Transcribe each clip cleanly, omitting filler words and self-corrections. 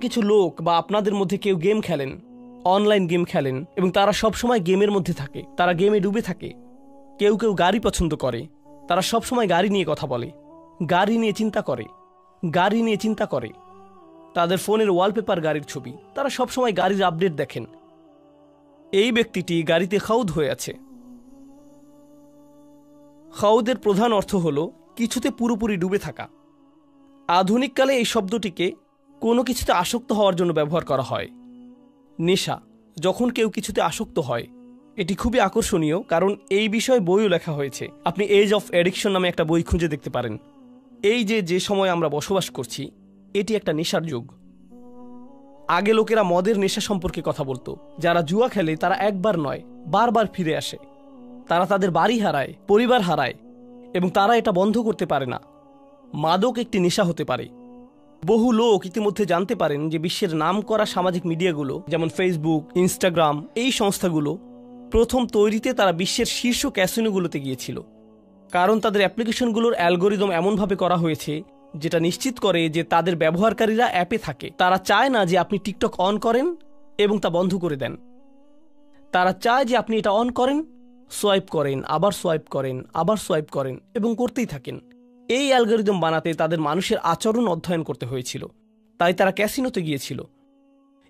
কিছু লোক বা আপনাদের মধ্যে কেউ গেম খেলেন, অনলাইন গেম খেলেন, এবং তারা সবসময় গেমের মধ্যে থাকে, তারা গেমে ডুবে থাকে। কেউ কেউ গাড়ি পছন্দ করে, তারা সবসময় গাড়ি নিয়ে কথা বলে, গাড়ি নিয়ে চিন্তা করে, গাড়ি নিয়ে চিন্তা করে। তাদের ফোনের ওয়ালপেপার গাড়ির ছবি, তারা সবসময় গাড়ির আপডেট দেখেন। এই ব্যক্তিটি গাড়িতে খাউদ হয়ে আছে। খাউদের প্রধান অর্থ হল কিছুতে পুরোপুরি ডুবে থাকা। আধুনিককালে এই শব্দটিকে কোনো কিছুতে আসক্ত হওয়ার জন্য ব্যবহার করা হয়। নেশা, যখন কেউ কিছুতে আসক্ত হয়, এটি খুবই আকর্ষণীয়, কারণ এই বিষয়ে বইও লেখা হয়েছে। আপনি এজ অফ অ্যাডিকশন নামে একটা বই খুঁজে দেখতে পারেন। এই যে সময় আমরা বসবাস করছি, এটি একটা নেশার যুগ। আগে লোকেরা মদের নেশা সম্পর্কে কথা বলতো। যারা জুয়া খেলে তারা একবার নয়, বারবার ফিরে আসে। তারা তাদের বাড়ি হারায়, পরিবার হারায়, এবং তারা এটা বন্ধ করতে পারে না। মাদক একটি নেশা হতে পারে। বহু লোক ইতিমধ্যে জানতে পারেন যে বিশ্বের নামকরা সামাজিক মিডিয়াগুলো, যেমন ফেসবুক, ইনস্টাগ্রাম, এই সংস্থাগুলো প্রথম তৈরিতে তারা বিশ্বের শীর্ষ ক্যাসিনোগুলোতে গিয়েছিল, কারণ তাদের অ্যাপ্লিকেশনগুলোর অ্যালগোরিদম এমনভাবে করা হয়েছে যেটা নিশ্চিত করে যে তাদের ব্যবহারকারীরা অ্যাপে থাকে। তারা চায় না যে আপনি টিকটক অন করেন এবং তা বন্ধ করে দেন। তারা চায় যে আপনি এটা অন করেন, সোয়াইপ করেন, আবার সোয়াইপ করেন, আবার সোয়াইপ করেন, এবং করতেই থাকেন। এই অ্যালগোরিদম বানাতে তাদের মানুষের আচরণ অধ্যয়ন করতে হয়েছিল। তাই তারা ক্যাসিনোতে গিয়েছিল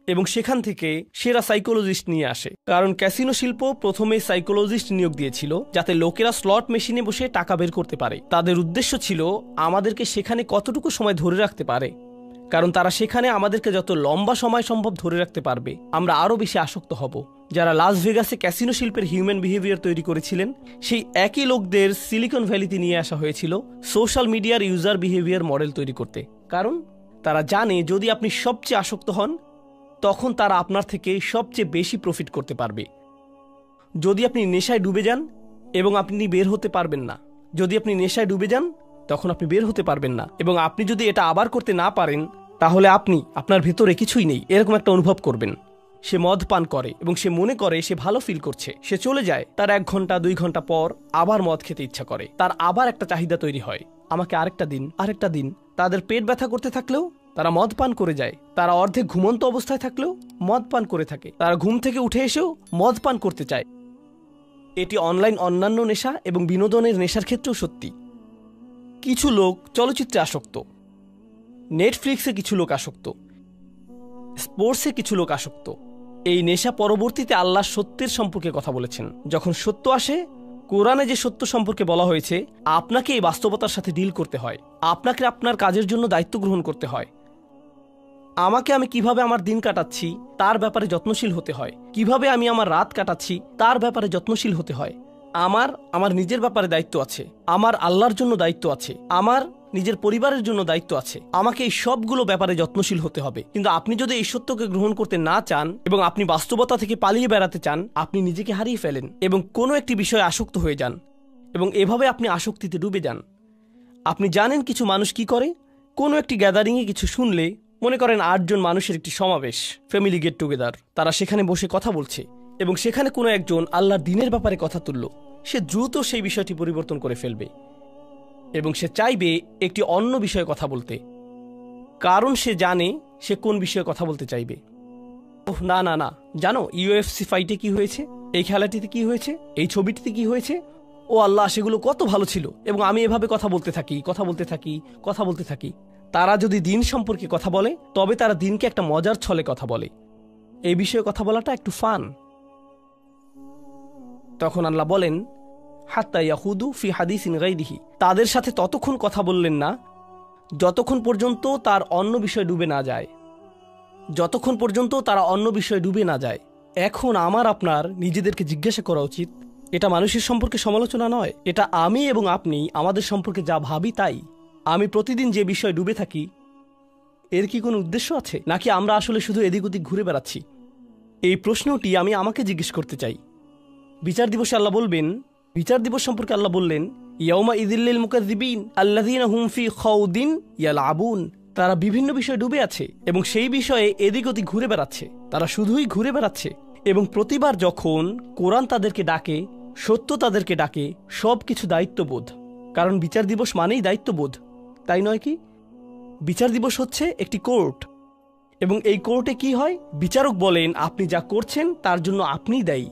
এবং সেখান থেকে সেরা সাইকোলজিস্ট নিয়ে আসে, কারণ ক্যাসিনো শিল্প প্রথমে সাইকোলজিস্ট নিয়োগ দিয়েছিল যাতে লোকেরা স্লট মেশিনে বসে টাকা বের করতে পারে। তাদের উদ্দেশ্য ছিল আমাদেরকে সেখানে কতটুকু সময় ধরে রাখতে পারে, কারণ তারা সেখানে আমাদেরকে যত লম্বা সময় সম্ভব ধরে রাখতে পারবে, আমরা আরও বেশি আসক্ত হব। যারা লাস ভেগাসে ক্যাসিনো শিল্পের হিউম্যান বিহেভিয়ার তৈরি করেছিলেন, সেই একই লোকদের সিলিকন ভ্যালিতে নিয়ে আসা হয়েছিল সোশ্যাল মিডিয়ার ইউজার বিহেভিয়ার মডেল তৈরি করতে। কারণ তারা জানে যদি আপনি সবচেয়ে আসক্ত হন, তখন তারা আপনার থেকে সবচেয়ে বেশি প্রফিট করতে পারবে। যদি আপনি নেশায় ডুবে যান এবং আপনি বের হতে পারবেন না, যদি আপনি নেশায় ডুবে যান তখন আপনি বের হতে পারবেন না, এবং আপনি যদি এটা আবার করতে না পারেন, তাহলে আপনি আপনার ভেতরে কিছুই নেই এরকম একটা অনুভব করবেন। সে মদ পান করে এবং সে মনে করে সে ভালো ফিল করছে, সে চলে যায়। তার 1 ঘন্টা 2 ঘন্টা পর আবার মদ খেতে ইচ্ছা করে, তার আবার একটা চাহিদা তৈরি হয়, আমাকে আরেকটা দিন, আরেকটা দিন। তাদের পেট ব্যথা করতে থাকলেও তারা মদ পান করে যায়। তারা অর্ধেক ঘুমন্ত অবস্থায় থাকলেও মদ পান করে থাকে। তারা ঘুম থেকে উঠে এসেও মদ পান করতে চায়। এটি অনলাইন অন্যান্য নেশা এবং বিনোদনের নেশার ক্ষেত্রেও সত্যি। কিছু লোক চলচ্চিত্রে আসক্ত, নেটফ্লিক্সে কিছু লোক আসক্ত, স্পোর্টসে কিছু লোক আসক্ত। এই নেশা পরবর্তীতে আল্লাহ সত্যের সম্পর্কে কথা বলেছেন। যখন সত্য আসে, কোরআনে যে সত্য সম্পর্কে বলা হয়েছে, আপনাকে এই বাস্তবতার সাথে ডিল করতে হয়, আপনাকে আপনার কাজের জন্য দায়িত্ব গ্রহণ করতে হয়। আমি কিভাবে আমার দিন কাটাচ্ছি তার ব্যাপারে যত্নশীল হতে হয়, কিভাবে আমি আমার রাত কাটাচ্ছি তার ব্যাপারে যত্নশীল হতে হয়। আমার নিজের ব্যাপারে দায়িত্ব আছে, আমার আল্লাহর জন্য দায়িত্ব আছে, আমার নিজের পরিবারের জন্য দায়িত্ব আছে। আমাকে এই সবগুলো ব্যাপারে যত্নশীল হতে হবে। কিন্তু আপনি যদি এই সত্যকে গ্রহণ করতে না চান এবং আপনি বাস্তবতা থেকে পালিয়ে বেড়াতে চান, আপনি নিজেকে হারিয়ে ফেলেন এবং কোনো একটি বিষয়ে আসক্ত হয়ে যান, এবং এভাবে আপনি আসক্তিতে ডুবে যান। আপনি জানেন কিছু মানুষ কি করে? কোনো একটি গ্যাদারিংয়ে কিছু শুনলে, মনে করেন 8 জন মানুষের একটি সমাবেশ, ফ্যামিলি গেট টুগেদার, তারা সেখানে বসে কথা বলছে এবং সেখানে কোনো একজন আল্লাহর দ্বীনের ব্যাপারে কথা তুলল, সে দ্রুত সেই বিষয়টি পরিবর্তন করে ফেলবে এবং সে চাইবে একটি অন্য বিষয়ে কথা বলতে, কারণ সে জানে সে কোন বিষয়ে কথা বলতে চাইবে। ওহ না না না, জানো ইউএফসি ফাইটে কি হয়েছে, এই খেলাটিতে কি হয়েছে, এই ছবিটিতে কি হয়েছে, ও আল্লাহ সেগুলো কত ভালো ছিল, এবং আমি এভাবে কথা বলতে থাকি, কথা বলতে থাকি, কথা বলতে থাকি। তারা যদি দিন সম্পর্কে কথা বলে, তবে তারা দিনকে একটা মজার ছলে কথা বলে। এই বিষয়ে কথা বলাটা একটু ফান। তখন আল্লাহ বলেন, হাত্তা ইয়াহুদু ফি হাদিসিন গাইরিহি, তাদের সাথে ততক্ষণ কথা বললেন না যতক্ষণ পর্যন্ত তার অন্য বিষয়ে ডুবে না যায়, যতক্ষণ পর্যন্ত তারা অন্য বিষয়ে ডুবে না যায়। এখন আমার আপনার নিজেদেরকে জিজ্ঞাসা করা উচিত, এটা মানুষের সম্পর্কে সমালোচনা নয়, এটা আমি এবং আপনি আমাদের সম্পর্কে যা ভাবি তাই। আমি প্রতিদিন যে বিষয়ে ডুবে থাকি, এর কি কোনো উদ্দেশ্য আছে, নাকি আমরা আসলে শুধু এদিক ওদিক ঘুরে বেড়াচ্ছি? এই প্রশ্নটি আমি আমাকে জিজ্ঞেস করতে চাই। বিচার দিবসে আল্লাহ বলবেন, বিচার দিবস সম্পর্কে আল্লাহ বললেন, ইয়াউমা ইযিল্লিল মুকাযযিবিন আল্লাযীনা হুম ফি খাউদিন ইয়ালআবুন, তারা বিভিন্ন বিষয়ে ডুবে আছে এবং সেই বিষয়ে এদিক ওদিক ঘুরে বেড়াচ্ছে, তারা শুধুই ঘুরে বেড়াচ্ছে। এবং প্রতিবার যখন কোরআন তাদেরকে ডাকে, সত্য তাদেরকে ডাকে, সব কিছু দায়িত্ববোধ, কারণ বিচার দিবস মানেই দায়িত্ববোধ, তাই নয় কি? বিচার দিবস হচ্ছে একটি কোর্ট, এবং এই কোর্টে কি হয়, বিচারক বলেন আপনি যা করছেন তার জন্য আপনিই দায়ী।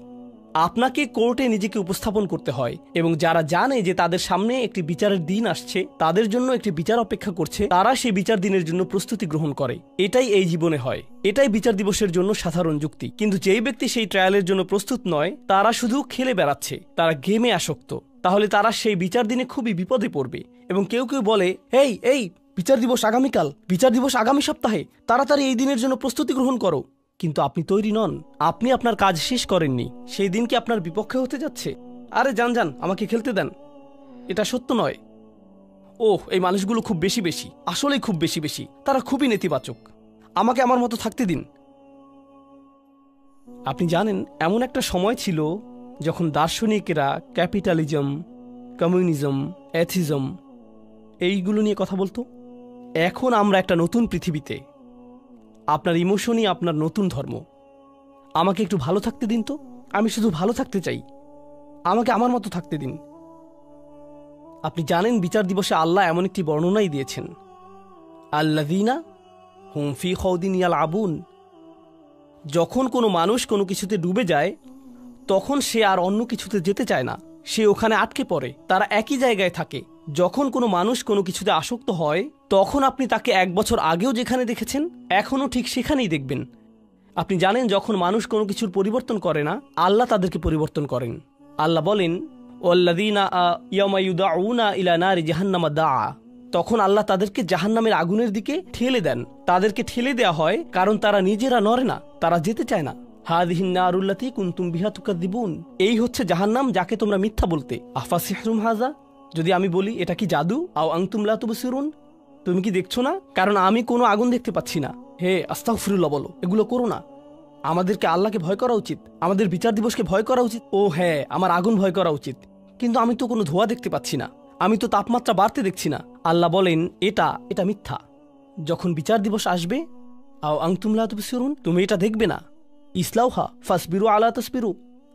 আপনাকে কোর্টে নিজেকে উপস্থাপন করতে হয় এবং যারা জানে যে তাদের সামনে একটি বিচারের দিন আসছে, তাদের জন্য একটি বিচার অপেক্ষা করছে, তারা সেই বিচার দিনের জন্য প্রস্তুতি গ্রহণ করে। এটাই এই জীবনে হয়, এটাই বিচার দিবসের জন্য সাধারণ যুক্তি। কিন্তু যেই ব্যক্তি সেই ট্রায়ালের জন্য প্রস্তুত নয়, তারা শুধু খেলে বেড়াচ্ছে, তারা গেমে আসক্ত, তাহলে তারা সেই বিচার দিনে খুবই বিপদে পড়বে। এবং কেউ কেউ বলে, এই এই বিচার দিবস আগামীকাল, বিচার দিবস আগামী সপ্তাহে, তাড়াতাড়ি এই দিনের জন্য প্রস্তুতি গ্রহণ করো। কিন্তু আপনি তৈরি নন, আপনি আপনার কাজ শেষ করেননি, সেই দিন কি আপনার বিপক্ষে হতে যাচ্ছে? আরে যান যান, আমাকে খেলতে দেন, এটা সত্য নয়। ওহ, এই মানুষগুলো খুব বেশি বেশি, আসলেই খুব বেশি বেশি, তারা খুবই নেতিবাচক, আমাকে আমার মতো থাকতে দিন। আপনি জানেন, এমন একটা সময় ছিল যখন দার্শনিকেরা ক্যাপিটালিজম, কমিউনিজম, অ্যাথিজম এইগুলো নিয়ে কথা বলতো। এখন আমরা একটা নতুন পৃথিবীতে, আপনার ইমোশনই আপনার নতুন ধর্ম। আমাকে একটু ভালো থাকতে দিন তো, আমি শুধু ভালো থাকতে চাই, আমাকে আমার মতো থাকতে দিন। আপনি জানেন, বিচার দিবসে আল্লাহ এমন একটি বর্ণনাই দিয়েছেন, আল্লাযীনা হুম ফী খাউদিন ইয়ালআবুন। যখন কোনো মানুষ কোনো কিছুতে ডুবে যায়, তখন সে আর অন্য কিছুতে যেতে চায় না, সে ওখানে আটকে পড়ে, তারা একই জায়গায় থাকে। যখন কোনো মানুষ কোনো কিছুতে আসক্ত হয়, তখন আপনি তাকে 1 বছর আগেও যেখানে দেখেছেন, এখনও ঠিক সেখানেই দেখবেন। আপনি জানেন, যখন মানুষ কোনো কিছুর পরিবর্তন করে না, আল্লাহ তাদেরকে পরিবর্তন করেন। আল্লাহ বলেন, ওয়াল্লাযীনা ইয়াওমা ইউদআউনা ইলা নারি জাহান্নামা দাআ। তখন আল্লাহ তাদেরকে জাহান্নামের আগুনের দিকে ঠেলে দেন। তাদেরকে ঠেলে দেওয়া হয় কারণ তারা নিজেরা নড়ে না, তারা যেতে চায় না। হাযিহিন নারুল্লাতী কুনতুম বিহা তুকাযযিবুন। এই হচ্ছে জাহান্নাম, যাকে তোমরা মিথ্যা বলতে। আফাসিহরুম হাযা। যদি আমি বলি এটা কি জাদু, আও আনতুম লা তুবসিরুন, তুমি কি দেখছো না? কারণ আমি কোনো আগুন দেখতে পাচ্ছি না। হে আস্তাগফিরুল্লাহ বলো, এগুলো করো না। আমাদেরকে আল্লাহকে ভয় করা উচিত, আমাদের বিচার দিবসকে ভয় করা উচিত। ও হ্যাঁ, আমার আগুন ভয় করা উচিত, কিন্তু আমি তো কোনো ধোঁয়া দেখতে পাচ্ছি না, আমি তো তাপমাত্রা বাড়তে দেখছি না। আল্লাহ বলেন এটা মিথ্যা। যখন বিচার দিবস আসবে, আও আনতুম লা তুবসিরুন, তুমি এটা দেখবে না। ইসলাউহা ফাসবিরু আলা তাসবিরু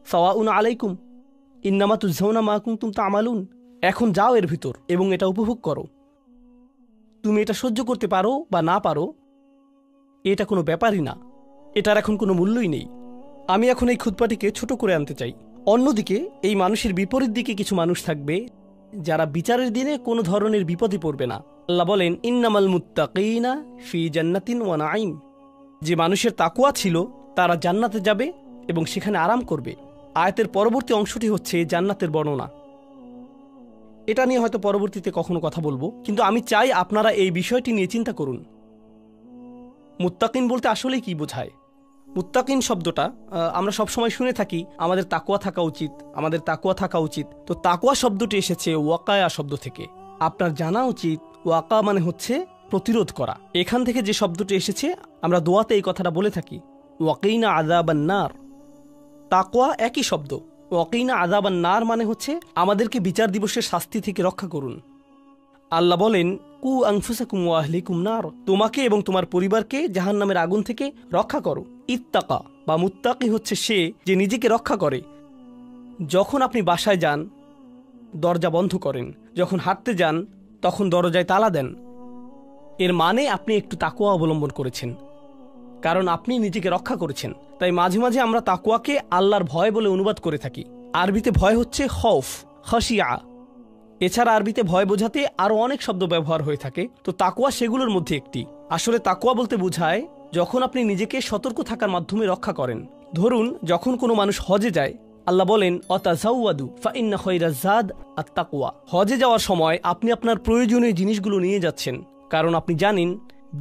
সাওয়াউন আলাইকুম ইন্নামা তুজজাউনা মা কুনতুম তা'মালুন। এখন যাও এর ভিতর এবং এটা উপভোগ করো। তুমি এটা সহ্য করতে পারো বা না পারো, এটা কোনো ব্যাপারই না, এটার এখন কোনো মূল্যই নেই। আমি এখন এই খুতবাটিকে ছোট করে আনতে চাই। অন্যদিকে এই মানুষের বিপরীত দিকে কিছু মানুষ থাকবে যারা বিচারের দিনে কোনো ধরনের বিপদে পড়বে না। আল্লাহ বলেন, ইন্নামাল মুত্তাকিনা ফি জান্নাতিন ওয়া নাঈম। যে মানুষের তাকওয়া ছিল, তারা জান্নাতে যাবে এবং সেখানে আরাম করবে। আয়াতের পরবর্তী অংশটি হচ্ছে জান্নাতের বর্ণনা। এটা নিয়ে হয়তো পরবর্তীতে কখনো কথা বলবো, কিন্তু আমি চাই আপনারা এই বিষয়টি নিয়ে চিন্তা করুন। মুত্তাকিন বলতে আসলে কি বোঝায়? মুত্তাকিন শব্দটা আমরা সবসময় শুনে থাকি, আমাদের তাকওয়া থাকা উচিত, আমাদের তাকওয়া থাকা উচিত। তো তাকওয়া শব্দটি এসেছে ওয়াকায়া শব্দ থেকে। আপনার জানা উচিত, ওয়াকা মানে হচ্ছে প্রতিরোধ করা। এখান থেকে যে শব্দটি এসেছে, আমরা দোয়াতে এই কথাটা বলে থাকি, ওয়াকিনা আযাবান নার। তাকওয়া একই শব্দ। ওয়াকিনা আযাবান নার মানে হচ্ছে আমাদেরকে বিচার দিবসের শাস্তি থেকে রক্ষা করুন। আল্লাহ বলেন, কু আনফুসাকুম ওয়া আহলিকুম নার। তোমাকে এবং তোমার পরিবারকে জাহান্নামের আগুন থেকে রক্ষা করো। ইত্তাকা বা মুত্তাকি হচ্ছে সে যে নিজেকে রক্ষা করে। যখন আপনি বাসায় যান, দরজা বন্ধ করেন, যখন হাঁটতে যান, তখন দরজায় তালা দেন, এর মানে আপনি একটু তাকওয়া অবলম্বন করেছেন, কারণ আপনি নিজেকে রক্ষা করেছেন। তাই মাঝে মাঝে আমরা তাকওয়াকে আল্লাহর ভয় বলে অনুবাদ করে থাকি। আরবিতে ভয় হচ্ছে খৌফ, খাশিয়া। এছাড়া আরবিতে ভয় বোঝাতে আরও অনেক শব্দ ব্যবহার হয়ে থাকে, তো তাকওয়া সেগুলোর মধ্যে একটি। আসলে তাকওয়া বলতে বোঝায় যখন আপনি নিজেকে সতর্ক থাকার মাধ্যমে রক্ষা করেন। ধরুন, যখন কোনো মানুষ হজে যায়, আল্লাহ বলেন, অতাযাওয়াদু ফাইন্না খায়রাজ যাদ আত-তাকওয়া। হজে যাওয়ার সময় আপনি আপনার প্রয়োজনীয় জিনিসগুলো নিয়ে যাচ্ছেন, কারণ আপনি জানেন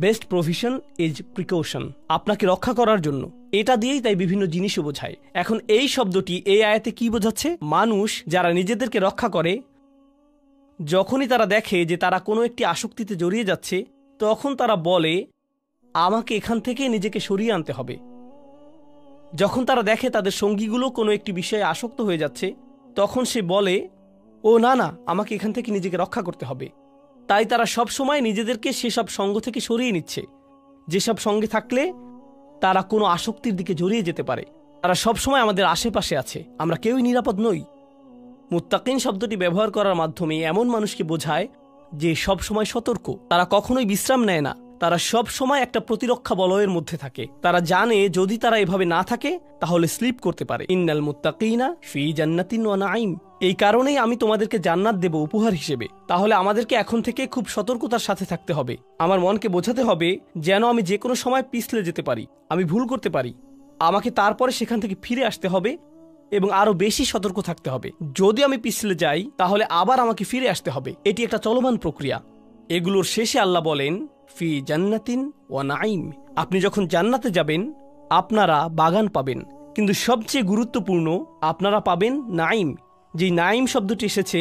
বেস্ট প্রভিশন ইজ প্রিকশন, আপনাকে রক্ষা করার জন্য। এটা দিয়েই তাই বিভিন্ন জিনিসও বোঝায়। এখন এই শব্দটি এই আয়াতে কি বোঝাচ্ছে? মানুষ যারা নিজেদেরকে রক্ষা করে, যখনই তারা দেখে যে তারা কোনো একটি আসক্তিতে জড়িয়ে যাচ্ছে, তখন তারা বলে, আমাকে এখান থেকে নিজেকে সরিয়ে আনতে হবে। যখন তারা দেখে তাদের সঙ্গীগুলো কোনো একটি বিষয়ে আসক্ত হয়ে যাচ্ছে, তখন সে বলে, ও না না, আমাকে এখান থেকে নিজেকে রক্ষা করতে হবে। তাই তারা সব সময় নিজেদেরকে সেসব সঙ্গ থেকে সরিয়ে নিচ্ছে, যেসব সঙ্গে থাকলে তারা কোনো আসক্তির দিকে জড়িয়ে যেতে পারে। তারা সব সময় আমাদের আশেপাশে আছে, আমরা কেউই নিরাপদ নই। মুত্তাকিন শব্দটি ব্যবহার করার মাধ্যমে এমন মানুষকে বোঝায় যে সব সময় সতর্ক, তারা কখনোই বিশ্রাম নেয় না, তারা সব সময় একটা প্রতিরক্ষা বলয়ের মধ্যে থাকে। তারা জানে যদি তারা এভাবে না থাকে তাহলে স্লিপ করতে পারে। ইন্নাল মুত্তাকিনা ফি জান্নাতিন ওয়া নাঈম। এই কারণেই আমি তোমাদেরকে জান্নাত দেব উপহার হিসেবে। তাহলে আমাদেরকে এখন থেকে খুব সতর্কতার সাথে থাকতে হবে। আমার মনকে বোঝাতে হবে যেন আমি যে কোনো সময় পিছলে যেতে পারি, আমি ভুল করতে পারি। আমাকে তারপরে সেখান থেকে ফিরে আসতে হবে এবং আরো বেশি সতর্ক থাকতে হবে। যদি আমি পিছলে যাই তাহলে আবার আমাকে ফিরে আসতে হবে। এটি একটা চলমান প্রক্রিয়া। এগুলোর শেষে আল্লাহ বলেন ফি জান্নাতিন ওয়া নাঈম। আপনি যখন জান্নাতে যাবেন আপনারা বাগান পাবেন, কিন্তু সবচেয়ে গুরুত্বপূর্ণ আপনারা পাবেন নাঈম। যেই নাঈম শব্দটি এসেছে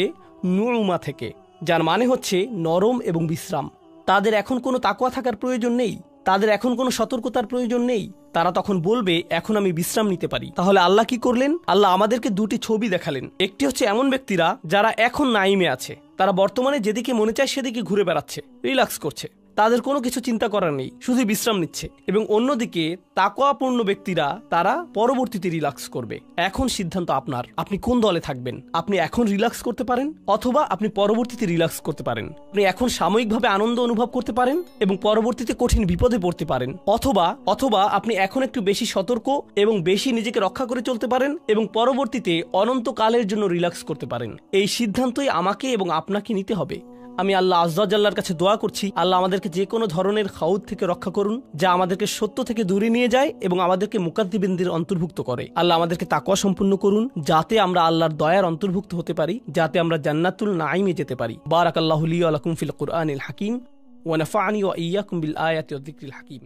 নুউমা থেকে, যার মানে হচ্ছে নরম এবং বিশ্রাম। তাদের এখন কোনো তাকওয়া থাকার প্রয়োজন নেই, তাদের এখন কোনো সতর্কতার প্রয়োজন নেই। তারা তখন বলবে এখন আমি বিশ্রাম নিতে পারি। তাহলে আল্লাহ কি করলেন? আল্লাহ আমাদেরকে দুটি ছবি দেখালেন। একটি হচ্ছে এমন ব্যক্তিরা যারা এখন নাইমে আছে, তারা বর্তমানে যেদিকে মনে চায় সেদিকে ঘুরে বেড়াচ্ছে, রিল্যাক্স করছে, তাদের কোনো কিছু চিন্তা করার নেই, শুধু বিশ্রাম নিচ্ছে। এবং অন্যদিকে তাকওয়াপূর্ণ ব্যক্তিরা তারা পরবর্তীতে রিল্যাক্স করবে। এখন সিদ্ধান্ত আপনার, আপনি কোন দলে থাকবেন। আপনি এখন রিল্যাক্স করতে পারেন অথবা আপনি পরবর্তীতে রিল্যাক্স করতে পারেন। আপনি এখন সাময়িকভাবে আনন্দ অনুভব করতে পারেন এবং পরবর্তীতে কঠিন বিপদে পড়তে পারেন, অথবা আপনি এখন একটু বেশি সতর্ক এবং বেশি নিজেকে রক্ষা করে চলতে পারেন এবং পরবর্তীতে অনন্তকালের জন্য রিল্যাক্স করতে পারেন। এই সিদ্ধান্তই আমাকে এবং আপনাকে নিতে হবে। আমি আল্লাহ আজ্জা জাল্লার কাছে দোয়া করছি, আল্লাহ আমাদেরকে যে কোনো ধরনের খাউদ থেকে রক্ষা করুন, যা আমাদেরকে সত্য থেকে দূরে নিয়ে যায় এবং আমাদেরকে মুকাদ্দিবিনদের অন্তর্ভুক্ত করে। আল্লাহ আমাদেরকে তাকওয়া সম্পূর্ণ করুন, যাতে আমরা আল্লাহর দয়ার অন্তর্ভুক্ত হতে পারি, যাতে আমরা জান্নাতুল নাঈমে যেতে পারি। বারাকাল্লাহু লি ওয়া লাকুম ফিল কুরআনিল হাকিম ওয়া নাফা'নি ওয়া ইয়্যাকুম বিল আয়াতি ওয়াজ যিকরিল হাকিম।